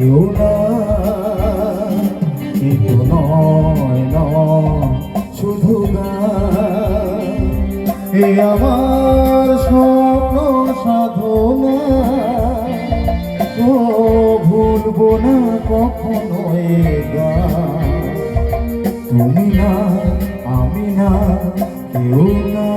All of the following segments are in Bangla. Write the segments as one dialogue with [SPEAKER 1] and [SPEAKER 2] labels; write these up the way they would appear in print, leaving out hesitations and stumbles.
[SPEAKER 1] কেউ না, কিন্তু নয় নয় শুধু গান। এ আমার স্বপ্ন সাধনা, ও ভুলবো না কখনো এ গান। তুমি না, আমি না, কেউ না।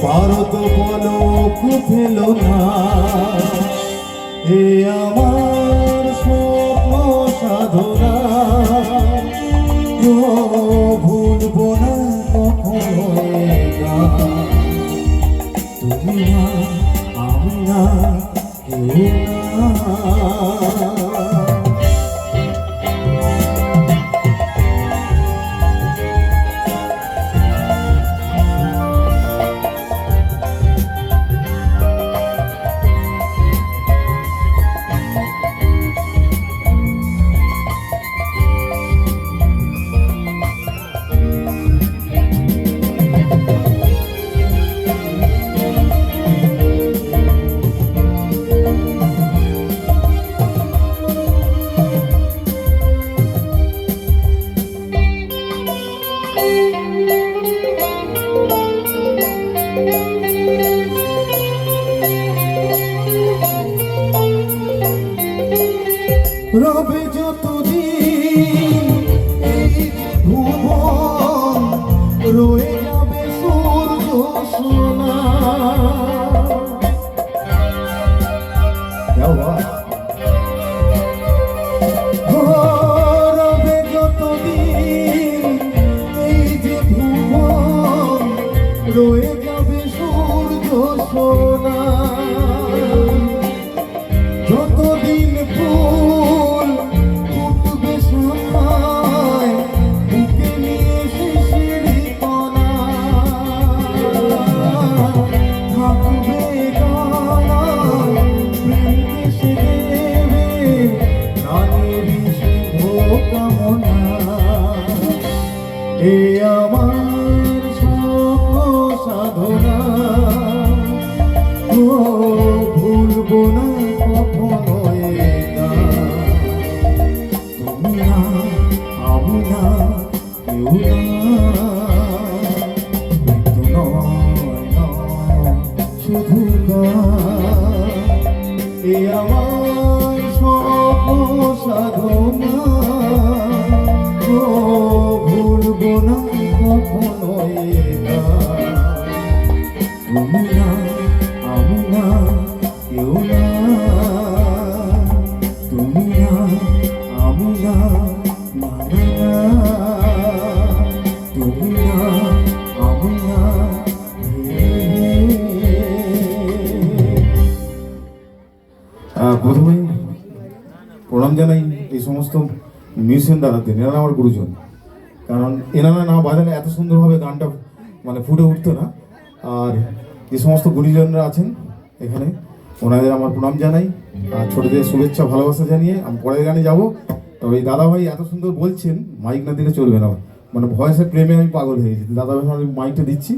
[SPEAKER 1] ভারত বলো ফেল না, এ আমার স্বপ্ন সাধনা, ভুলবো না কখনো এ গান। তুমি না, আমি না, কেউ না। রবে যতদিন এই ভুবন, রয়ে যাবে সূর্য সোনা। রবে যতদিন এই যে ভুবন, রয়ে যাবে সূর্য সোনা। যতদিন ফুল ফুটবে সবাই, বুকে নিয়ে শিশির কণা, থাকবে গানা প্রেম দেশে দেবে গানের শুভকামনা। এ আমার স্বপ্ন সাধনা, ভুলবো না কখনো এ গান। তুমি না, আমি না, কেউ না, কিন্তু নয় নয় শুধু গান। এ আমার স্বপ্ন সাধনা, ভুলবো না কখনো এ গান। তুমি না, আমি না, কেউ না। তুমি না, আমি না, না না। তুমি না, আমি না, প্রথমে প্রণাম জানাই এই সমস্ত মিউজিশিয়ান দাদাদের। এনারা আমার গুরুজন, কারণ এনারা না বাজালে এত সুন্দরভাবে গানটা মানে ফুটে উঠতো না। আর যে সমস্ত গুরুজনরা আছেন এখানে, ওনাদের আমার প্রণাম জানাই। আর ছোটদের শুভেচ্ছা ভালোবাসা জানিয়ে আমি পরের গানে যাব। তবে এই দাদাভাই এত সুন্দর বলছেন, মাইক না দিলে চলবে না, মানে ভয়েসের প্রেমে আমি পাগল হয়ে গেছি। দাদাভাই আমি মাইকটা দিচ্ছি।